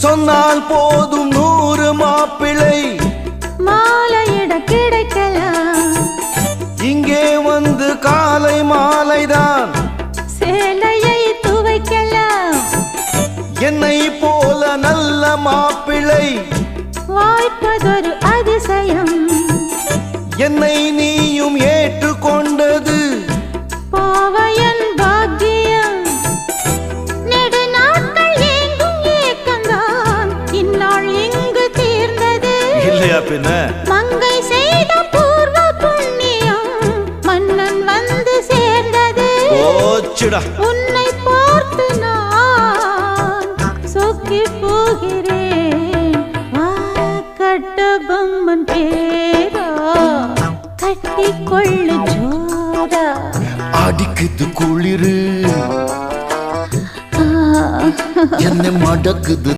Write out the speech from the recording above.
சொன்னால் போதும் 100 மாப்பிள்ளை மாலையிட கிடைக்கலாம். இங்கே வந்து காலை மாலைதான் சேலையை துவைக்கலாம். என்னை போல நல்ல மாப்பிள்ளை வாய்ப்பதொரு அதிசயம். என்னை நீயும் ஏற்றுக்கொண்டது பாவையன் பாக்கியம். நெடுநாட்கள் ஏங்கும் ஏக்கந்தான் இந்நாள் இங்கு தீர்ந்தது. இல்லையா பின்ன? மங்கை செய்த பூர்வ புண்ணியம் மன்னன் வந்து சேர்ந்தது. ஓச்சுடா. உன்னை பார்த்து நான் சொக்கி போகிறேன். கட்ட பொம்மன் பேரா கட்டிக்கொள்ளு ஜோரா. அடிக்குது குளிரு என்னை மடக்குது